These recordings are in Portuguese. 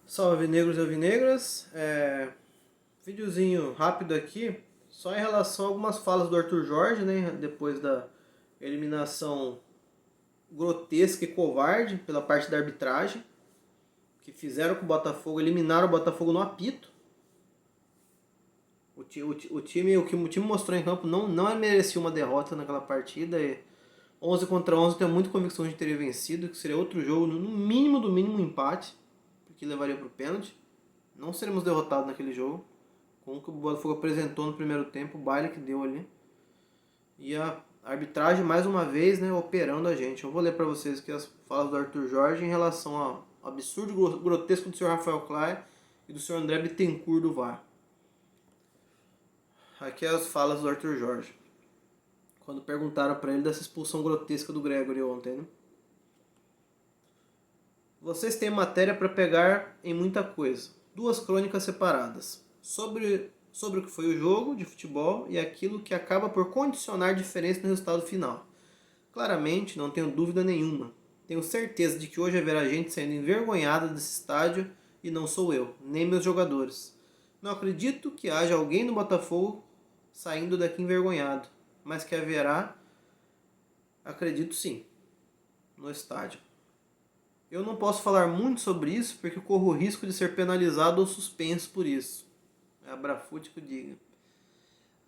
Salve negros e alvinegras, videozinho rápido aqui, só em relação a algumas falas do Arthur Jorge, né, depois da eliminação grotesca e covarde pela parte da arbitragem, que fizeram com o Botafogo, eliminaram o Botafogo no apito. O que o time mostrou em campo não merecia uma derrota naquela partida, 11 contra 11 tenho muita convicção de teria vencido, que seria outro jogo, no mínimo do mínimo um empate, porque levaria para o pênalti. Não seremos derrotados naquele jogo, com o que o Botafogo apresentou no primeiro tempo, o baile que deu ali. E a arbitragem, mais uma vez, né, operando a gente. Eu vou ler para vocês aqui as falas do Arthur Jorge em relação ao absurdo grotesco do Sr. Rafael Clay e do Sr. André Bittencourt do VAR. Aqui as falas do Arthur Jorge, quando perguntaram para ele dessa expulsão grotesca do Gregory ontem, né? Vocês têm matéria para pegar em muita coisa. Duas crônicas separadas. Sobre o que foi o jogo de futebol e aquilo que acaba por condicionar diferença no resultado final. Claramente, não tenho dúvida nenhuma. Tenho certeza de que hoje haverá gente saindo envergonhada desse estádio e não sou eu, nem meus jogadores. Não acredito que haja alguém no Botafogo saindo daqui envergonhado, mas que haverá, acredito sim, no estádio. Eu não posso falar muito sobre isso porque corro o risco de ser penalizado ou suspenso por isso. É a Brafute que eu diga.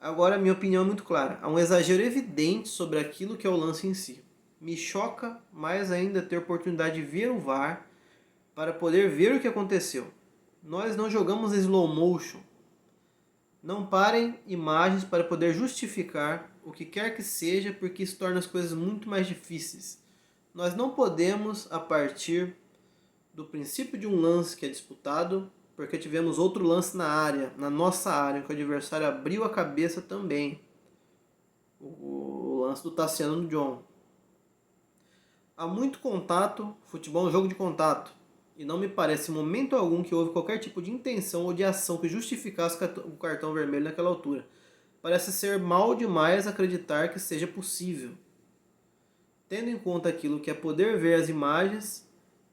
Agora, a minha opinião é muito clara. Há um exagero evidente sobre aquilo que é o lance em si. Me choca mais ainda ter a oportunidade de ver o VAR para poder ver o que aconteceu. Nós não jogamos em slow motion. Não parem imagens para poder justificar o que quer que seja, porque isso torna as coisas muito mais difíceis. Nós não podemos, a partir do princípio de um lance que é disputado, porque tivemos outro lance na área, na nossa área, que o adversário abriu a cabeça também. O lance do Tassiano no John. Há muito contato, futebol é um jogo de contato. E não me parece em momento algum que houve qualquer tipo de intenção ou de ação que justificasse o cartão vermelho naquela altura. Parece ser mal demais acreditar que seja possível. Tendo em conta aquilo que é poder ver as imagens,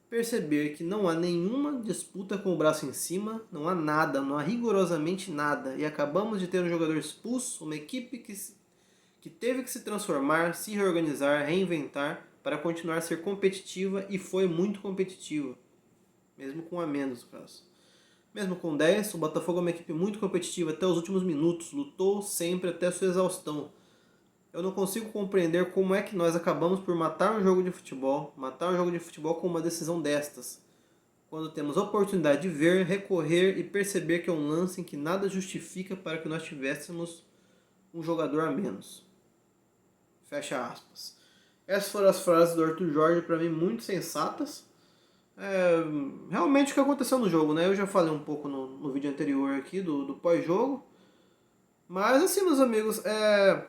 perceber que não há nenhuma disputa com o braço em cima, não há nada, não há rigorosamente nada. E acabamos de ter um jogador expulso, uma equipe que teve que se transformar, se reorganizar, reinventar para continuar a ser competitiva e foi muito competitiva. Mesmo com a menos, no caso. Mesmo com 10, o Botafogo é uma equipe muito competitiva até os últimos minutos, lutou sempre até sua exaustão. Eu não consigo compreender como é que nós acabamos por matar um jogo de futebol com uma decisão destas, quando temos a oportunidade de ver, recorrer e perceber que é um lance em que nada justifica para que nós tivéssemos um jogador a menos. Fecha aspas. Essas foram as frases do Arthur Jorge, para mim, muito sensatas. Realmente o que aconteceu no jogo, né? Eu já falei um pouco no vídeo anterior aqui do pós-jogo. Mas assim, meus amigos, é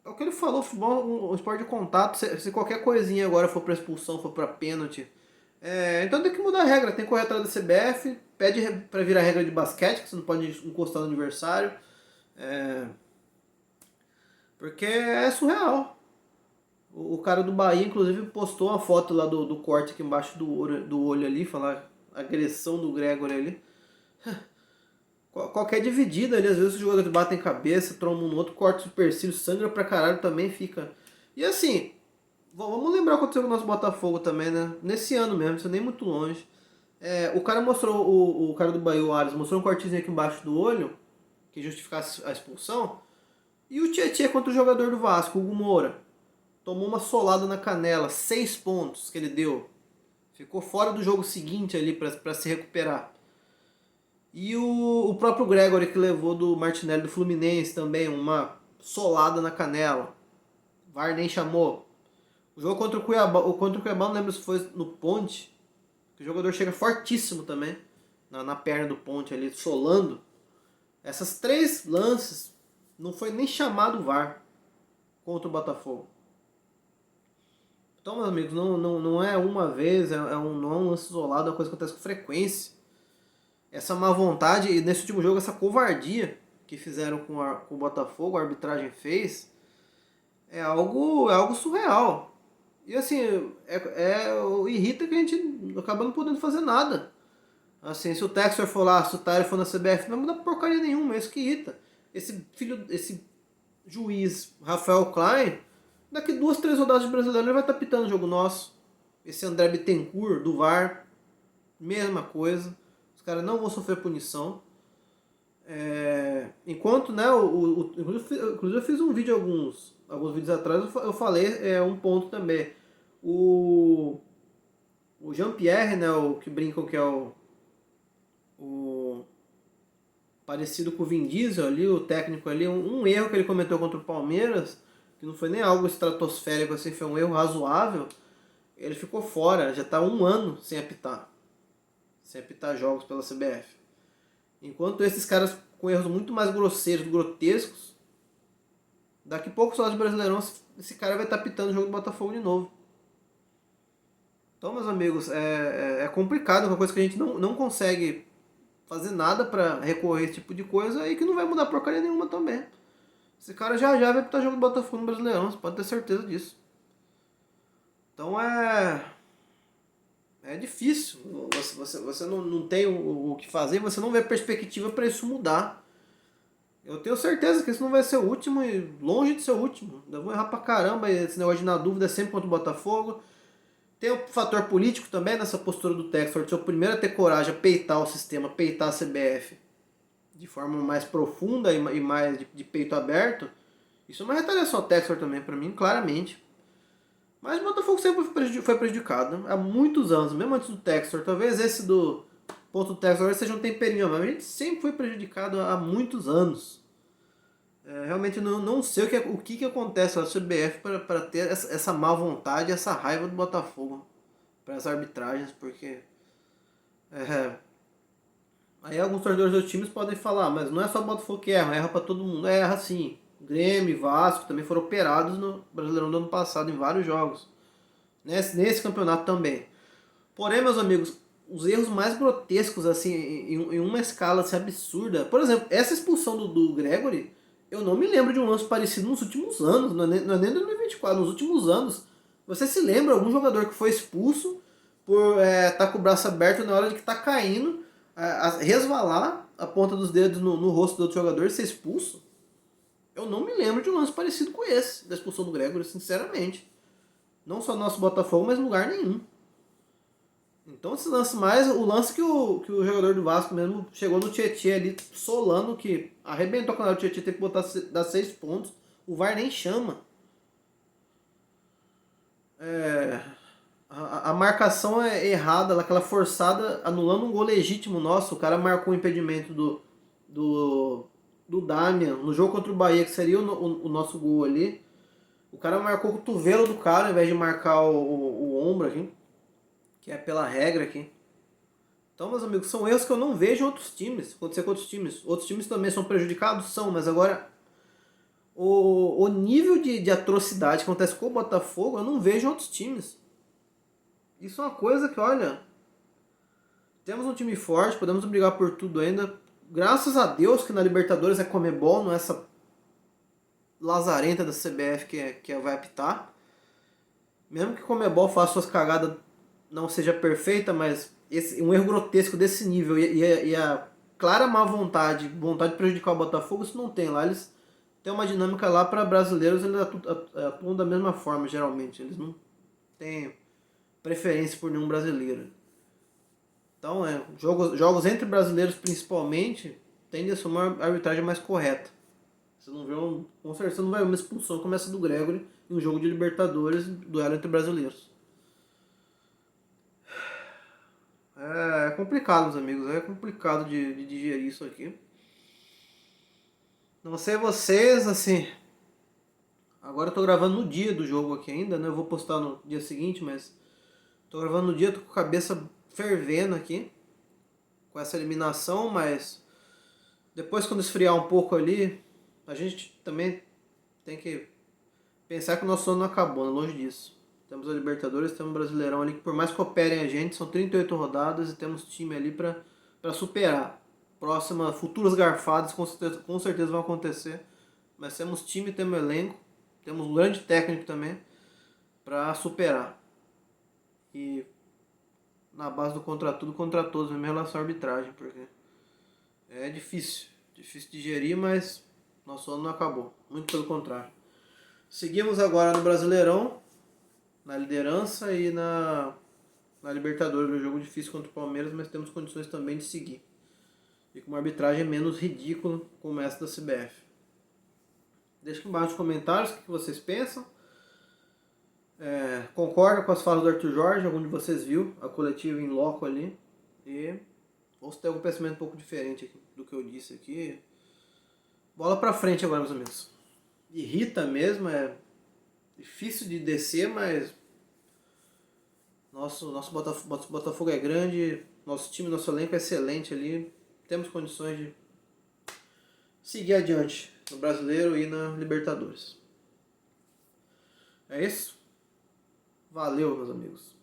o que ele falou, futebol é um esporte de contato. Se qualquer coisinha agora for pra expulsão, for pra pênalti, então tem que mudar a regra. Tem que correr atrás da CBF, pede pra virar regra de basquete, que você não pode encostar no adversário. Porque é surreal. O cara do Bahia, inclusive, postou uma foto lá do corte aqui embaixo do olho ali, falar agressão do Gregory ali. Qualquer dividida ali, às vezes os jogadores batem cabeça, trombam um no outro, corta o supercílio, sangra pra caralho também, fica. E assim, vamos lembrar o que aconteceu com o nosso Botafogo também, né? Nesse ano mesmo, isso nem muito longe. O cara mostrou, o cara do Bahia, o Ares, mostrou um cortezinho aqui embaixo do olho, que justificasse a expulsão. E o Tietchan contra o jogador do Vasco, o Hugo Moura. Tomou uma solada na canela, 6 pontos que ele deu. Ficou fora do jogo seguinte ali pra se recuperar. E o próprio Gregory que levou do Martinelli do Fluminense também, uma solada na canela. VAR nem chamou. O jogo contra o Cuiabá não lembro se foi no Ponte, que o jogador chega fortíssimo também, na perna do Ponte ali, solando. Essas 3 lances não foi nem chamado o VAR contra o Botafogo. Então, meus amigos, não é uma vez, não é um lance isolado, é uma coisa que acontece com frequência. Essa má vontade e nesse último jogo essa covardia que fizeram com o Botafogo, a arbitragem fez, é algo surreal. E assim, irrita que a gente acaba não podendo fazer nada. Assim, se o Textor for lá, se o Tyler for na CBF, não vai mudar porcaria nenhuma, é isso que irrita. Esse juiz, Rafael Klein, daqui 2, 3 rodadas de brasileiro ele vai estar pitando o jogo nosso. Esse André Bittencourt, do VAR, mesma coisa. Os caras não vão sofrer punição. Enquanto, né, inclusive eu fiz um vídeo alguns vídeos atrás, eu falei um ponto também. O Jean-Pierre, né, o que brincam que é o parecido com o Vin Diesel ali, o técnico ali, um erro que ele cometeu contra o Palmeiras, que não foi nem algo estratosférico assim, foi um erro razoável, ele ficou fora, já está 1 ano sem apitar jogos pela CBF. Enquanto esses caras com erros muito mais grosseiros, grotescos, daqui a pouco só de Brasileirão esse cara vai estar apitando o jogo do Botafogo de novo. Então, meus amigos, é complicado, é uma coisa que a gente não consegue fazer nada para recorrer a esse tipo de coisa e que não vai mudar porcaria nenhuma também. Esse cara já vai apitar o jogo do Botafogo no Brasileirão, você pode ter certeza disso. Então é difícil, você não tem o que fazer, você não vê perspectiva para isso mudar. Eu tenho certeza que isso não vai ser o último e longe de ser o último. Eu vou errar pra caramba, esse negócio de na dúvida é sempre contra o Botafogo. Tem o fator político também nessa postura do Textor, de ser o primeiro a ter coragem a peitar o sistema, peitar a CBF de forma mais profunda e mais de peito aberto. Isso é uma retaliação ao Textor também, pra mim, claramente. Mas o Botafogo sempre foi prejudicado, né? Há muitos anos, mesmo antes do Textor. Talvez esse do ponto do Textor seja um temperinho, mas a gente sempre foi prejudicado há muitos anos. Realmente não sei o que acontece na CBF para ter essa má vontade, essa raiva do Botafogo para as arbitragens, porque aí alguns torcedores dos times podem falar, mas não é só o Botafogo que erra para todo mundo. Erra sim. Grêmio e Vasco também foram operados no Brasileirão do ano passado em vários jogos. Nesse campeonato também. Porém, meus amigos, os erros mais grotescos, assim, em uma escala assim, absurda. Por exemplo, essa expulsão do Gregory, eu não me lembro de um lance parecido nos últimos anos, não é nem 2024, nos últimos anos. Você se lembra algum jogador que foi expulso por estar com o braço aberto na hora de que está caindo, resvalar a ponta dos dedos no rosto do outro jogador e ser expulso? Eu não me lembro de um lance parecido com esse, da expulsão do Gregory, sinceramente. Não só no nosso Botafogo, mas em lugar nenhum. Então esse lance mais, o lance que o jogador do Vasco mesmo chegou no Tietê ali, solando, que arrebentou com o Tietê, teve que dar 6 pontos, o VAR nem chama. A marcação é errada, aquela forçada, anulando um gol legítimo nosso, o cara marcou o impedimento do Damian, no jogo contra o Bahia, que seria o nosso gol ali. O cara marcou o cotovelo do cara, ao invés de marcar o ombro aqui, que é pela regra aqui. Então, meus amigos, são erros que eu não vejo em outros times, acontecer com outros times. Outros times também são prejudicados? São, mas agora o nível de atrocidade que acontece com o Botafogo eu não vejo em outros times. Isso é uma coisa que, olha, temos um time forte, podemos brigar por tudo ainda. Graças a Deus que na Libertadores é Conmebol, não é essa lazarenta da CBF que vai apitar. Mesmo que Conmebol faça suas cagadas, não seja perfeita, mas um erro grotesco desse nível e a clara má vontade de prejudicar o Botafogo, isso não tem lá. Eles têm uma dinâmica lá para brasileiros, eles atuam da mesma forma, geralmente. Eles não têm preferência por nenhum brasileiro. Então, jogos entre brasileiros principalmente tendem a ser uma arbitragem mais correta. Você não vê com certeza não vai ver uma expulsão como essa do Gregory em um jogo de Libertadores, duelo entre brasileiros. É complicado, meus amigos. É complicado de digerir isso aqui. Não sei vocês, assim. Agora eu tô gravando no dia do jogo aqui ainda, né? Eu vou postar no dia seguinte, mas tô gravando no dia, tô com a cabeça fervendo aqui com essa eliminação, mas depois quando esfriar um pouco ali, a gente também tem que pensar que o nosso ano não acabou, né? Longe disso. Temos a Libertadores, temos o Brasileirão ali, que por mais que operem a gente, são 38 rodadas e temos time ali para superar. Futuras garfadas com certeza vão acontecer, mas temos time, temos elenco, temos um grande técnico também para superar. E na base do contra tudo, contra todos, mesmo em relação à arbitragem, porque é difícil de gerir, mas nosso ano não acabou, muito pelo contrário. Seguimos agora no Brasileirão, na liderança e na Libertadores, um jogo difícil contra o Palmeiras, mas temos condições também de seguir. E com uma arbitragem menos ridícula como essa da CBF. Deixa aqui embaixo nos comentários o que vocês pensam. Concorda com as falas do Arthur Jorge, algum de vocês viu a coletiva em loco ali. Ou se tem algum pensamento um pouco diferente do que eu disse aqui. Bola pra frente agora, meus amigos. Irrita mesmo, é difícil de descer, mas nosso Botafogo é grande, nosso time, nosso elenco é excelente ali. Temos condições de seguir adiante no Brasileiro e na Libertadores. É isso? Valeu, meus amigos.